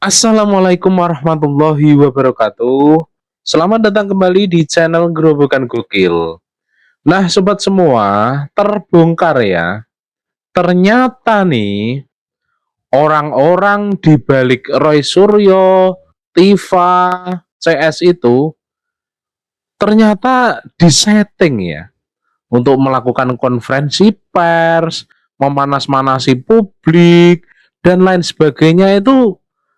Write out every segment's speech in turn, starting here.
Assalamualaikum warahmatullahi wabarakatuh. Selamat datang kembali di channel Gerobokan Gokil. Nah, sobat semua, terbongkar ya. Ternyata nih, orang-orang di balik Roy Suryo, Tifa, CS itu ternyata disetting ya untuk melakukan konferensi pers, memanas-manasi publik, dan lain sebagainya itu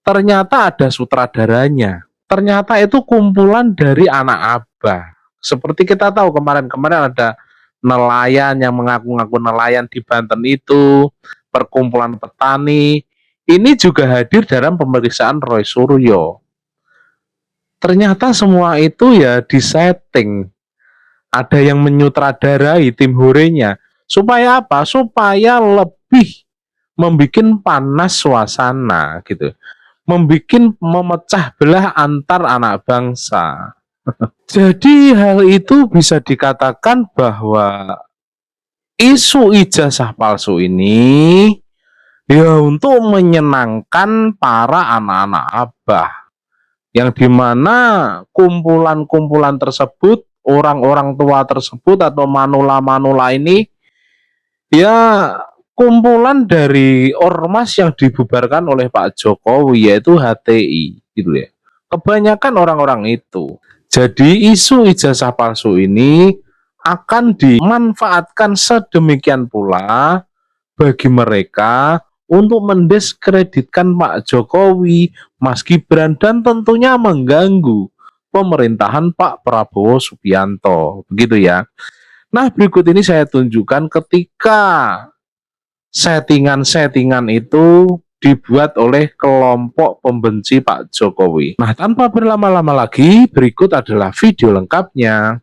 ternyata ada sutradaranya. Ternyata itu kumpulan dari anak abah. Seperti kita tahu kemarin-kemarin ada nelayan yang mengaku-ngaku nelayan di Banten itu, perkumpulan petani. Ini juga hadir dalam pemeriksaan Roy Suryo. Ternyata semua itu ya disetting. Ada yang menyutradarai tim horenya. Supaya apa? Supaya lebih membuat panas suasana gitu, memecah belah antar anak bangsa. Jadi hal itu bisa dikatakan bahwa isu ijazah palsu ini ya untuk menyenangkan para anak-anak abah, yang dimana kumpulan-kumpulan tersebut, orang-orang tua tersebut atau manula-manula ini ya kumpulan dari ormas yang dibubarkan oleh Pak Jokowi, yaitu HTI gitu ya. Kebanyakan orang-orang itu. Jadi isu ijazah palsu ini akan dimanfaatkan sedemikian pula bagi mereka untuk mendiskreditkan Pak Jokowi, Mas Gibran, dan tentunya mengganggu pemerintahan Pak Prabowo Subianto. Begitu ya. Nah, berikut ini saya tunjukkan ketika settingan-settingan itu dibuat oleh kelompok pembenci Pak Jokowi. Nah, tanpa berlama-lama lagi, berikut adalah video lengkapnya.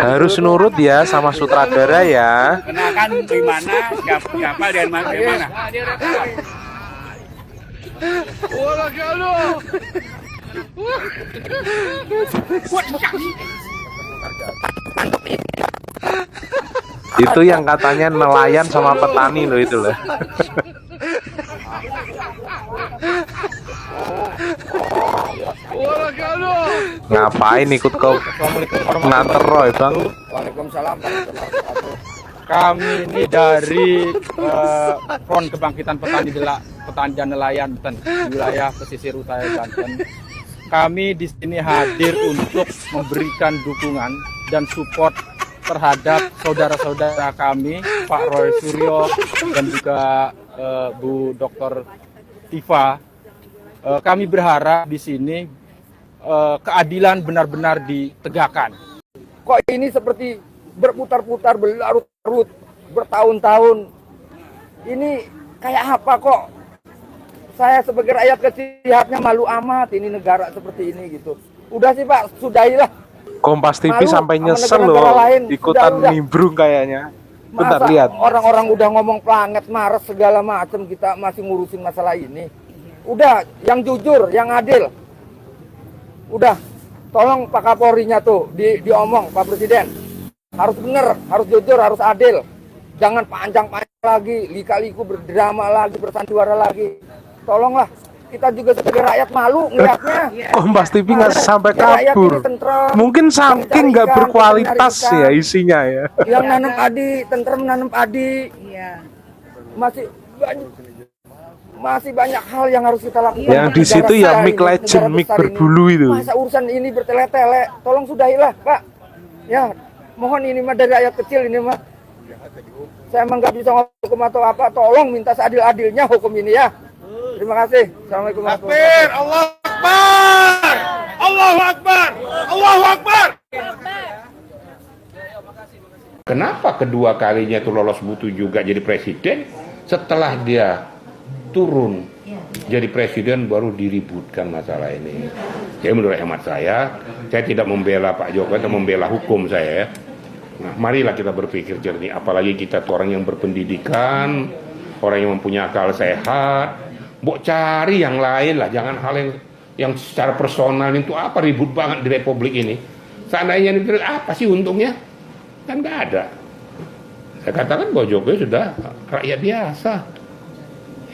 Harus nurut ya sama sutradara ya. Kenalkan dari mana, siapa dari mana. Itu yang katanya nelayan sama petani loh itu loh. Ngapain ikut ke nganter Roy, Bang? Waalaikumsalam. Kami ini dari Front Kebangkitan Petani dan Nelayan Banten, wilayah pesisir utara Banten. Kami di sini hadir untuk memberikan dukungan dan support terhadap saudara-saudara kami, Pak Roy Suryo dan juga Bu Dr. Tifa. Kami berharap di sini keadilan benar-benar ditegakkan. Kok ini seperti berputar-putar, berlarut-larut, bertahun-tahun. Ini kayak apa kok? Saya sebagai rakyat kecil lihatnya malu amat, ini negara seperti ini gitu. Udah sih Pak, sudahilah. Kompas TV Malu sampai sama nyesel negara-negara loh, lain. ikutan Udah. nimbrung kayaknya. Bentar, Masa lihat. orang-orang udah ngomong planet Mars segala macam, kita masih ngurusin masalah ini. Udah, yang jujur, yang adil. Udah, tolong Pak Kapolrinya tuh diomong, Pak Presiden. Harus bener, harus jujur, harus adil. Jangan panjang-panjang lagi, lika-liku berdrama lagi, bersandiwara lagi. Tolonglah, kita juga sebagai rakyat malu ngeliatnya. Kompas TV nggak sampai kabur. Mungkin saking nggak berkualitas ya isinya ya. Yang nanam padi, tentrem nanam padi. Masih banyak hal yang harus kita lakukan. Yang di situ ya mic legend, mic berbulu itu. Masa urusan ini bertele-tele, tolong sudahilah Pak. Ya, mohon ini mah dari rakyat kecil ini mah. Saya emang nggak bisa hukum atau apa, tolong minta seadil-adilnya hukum ini ya. Terima kasih. Assalamualaikum warahmatullahi wabarakatuh. Allahu Akbar! Allahu Akbar! Allahu Akbar! Kenapa kedua kalinya itu lolos butuh juga jadi presiden? Setelah dia turun jadi presiden baru diributkan masalah ini. Jadi menurut hemat saya tidak membela Pak Jokowi atau membela hukum saya ya. Nah, marilah kita berpikir jernih, apalagi kita tuh orang yang berpendidikan, orang yang mempunyai akal sehat. Mbok cari yang lain lah, jangan hal yang secara personal itu apa ribut banget di republik ini. Seandainya dipilih, apa sih untungnya? Kan nggak ada. Saya katakan bahwa Jokowi sudah rakyat biasa.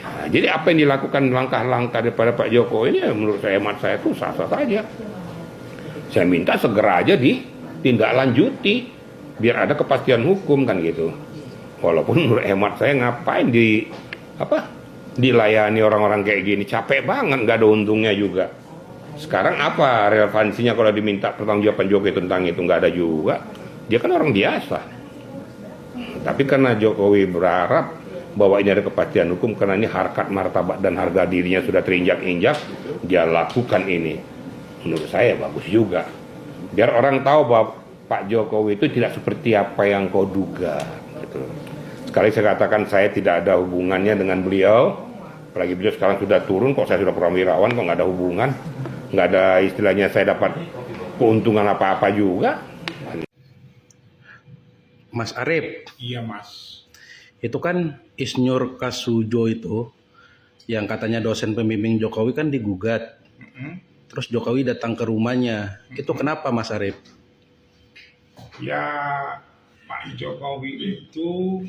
Ya, jadi apa yang dilakukan langkah-langkah daripada Pak Jokowi ini menurut saya, hemat saya itu sah-sah saja. Saya minta segera aja ditindaklanjuti biar ada kepastian hukum kan gitu. Walaupun menurut hemat saya ngapain dilayani orang-orang kayak gini, capek banget, nggak ada untungnya juga. Sekarang apa relevansinya kalau diminta pertanggungjawaban Jokowi tentang itu? Nggak ada juga. Dia kan orang biasa. Tapi karena Jokowi berharap bahwa ini ada kepastian hukum, karena ini harkat martabat dan harga dirinya sudah terinjak-injak, dia lakukan ini. Menurut saya bagus juga. Biar orang tahu bahwa Pak Jokowi itu tidak seperti apa yang kau duga. Gitu. Sekali saya katakan saya tidak ada hubungannya dengan beliau. Apalagi beliau sekarang sudah turun, kok saya sudah purnawirawan, kok nggak ada hubungan. Nggak ada istilahnya saya dapat keuntungan apa-apa juga. Mas Arif, Iya mas. itu kan Isnyur Kasujo itu yang katanya dosen pembimbing Jokowi kan digugat. Terus Jokowi datang ke rumahnya. Itu kenapa Mas Arif? Ya Pak Jokowi itu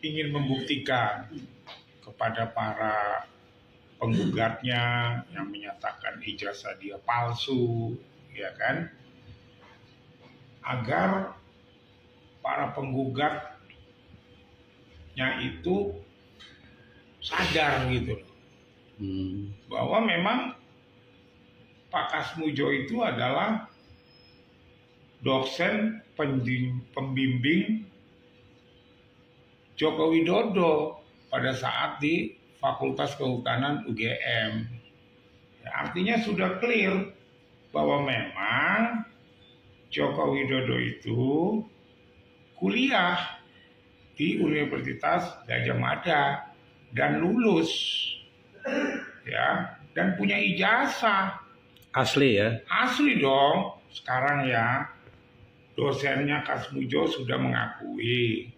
ingin membuktikan kepada para penggugatnya yang menyatakan ijazah dia palsu, ya kan, agar para penggugatnya itu sadar gitu loh, bahwa memang Pak Kasmujo itu adalah dosen pembimbing Joko Widodo pada saat di Fakultas Kehutanan UGM. Ya, artinya sudah clear bahwa memang Joko Widodo itu kuliah di Universitas Gadjah Mada dan lulus, ya, dan punya ijazah. Asli ya? Asli dong. Sekarang ya, dosennya Kasmujo sudah mengakui,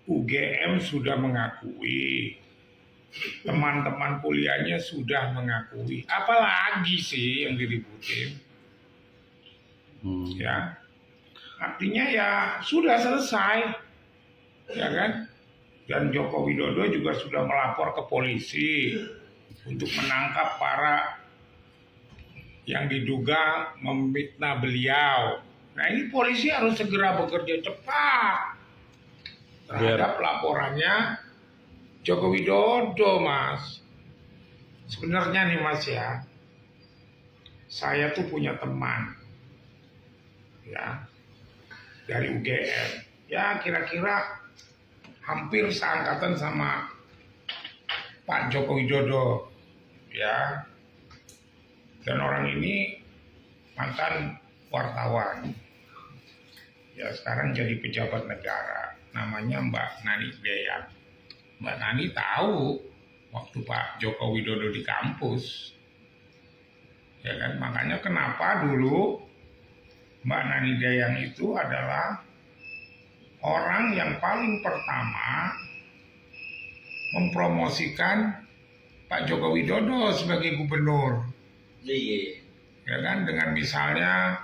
UGM sudah mengakui, teman-teman kuliahnya sudah mengakui. Apalagi sih yang diributin? Ya, artinya ya sudah selesai, ya kan? Dan Joko Widodo juga sudah melapor ke polisi untuk menangkap para yang diduga memfitnah beliau. Nah ini polisi harus segera bekerja cepat terhadap laporannya Joko Widodo, Mas. Sebenarnya nih Mas ya, saya tuh punya teman, ya, dari UGM. Ya kira-kira hampir seangkatan sama Pak Joko Widodo, ya. Dan orang ini mantan wartawan. Ya sekarang jadi pejabat negara. Namanya Mbak Nani Deyang. Mbak Nani tahu waktu Pak Joko Widodo di kampus. Ya kan, makanya kenapa dulu Mbak Nani Deyang itu adalah orang yang paling pertama mempromosikan Pak Joko Widodo sebagai gubernur. Ya kan, dengan misalnya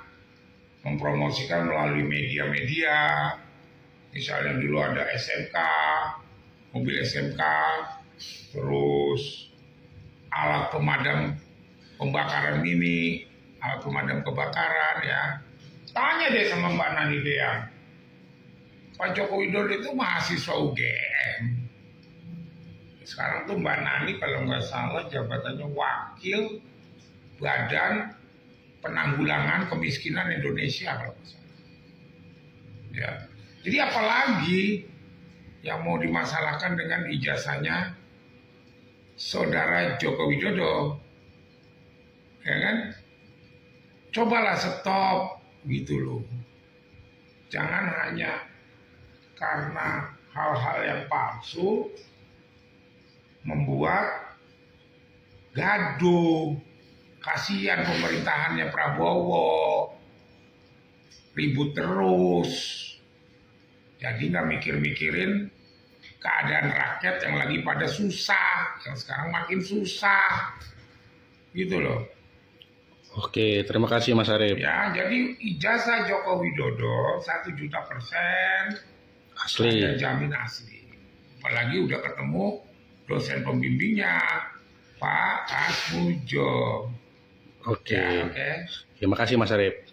mempromosikan melalui media-media, misalnya dulu ada SMK, mobil SMK, terus alat pemadam pembakaran ini, alat pemadam kebakaran ya. Tanya deh sama Mbak Nani Deyang, Pak Joko Widodo itu mahasiswa UGM. Sekarang tuh Mbak Nani kalau nggak salah jabatannya wakil Badan Penanggulangan Kemiskinan Indonesia kalau nggak salah. Ya. Jadi apalagi yang mau dimasalahkan dengan ijazahnya saudara Joko Widodo, ya kan? Cobalah stop gitu loh. Jangan hanya karena hal-hal yang palsu membuat gaduh. Kasihan pemerintahannya Prabowo, ribut terus. Jadi nggak mikir-mikirin keadaan rakyat yang lagi pada susah, yang sekarang makin susah, gitu loh. Oke, terima kasih Mas Arif. Ya, jadi ijazah Joko Widodo 1.000.000% Asli. saya jamin asli. Apalagi udah ketemu dosen pembimbingnya, Pak Asmujo. Oke. Ya, oke. Terima kasih Mas Arif.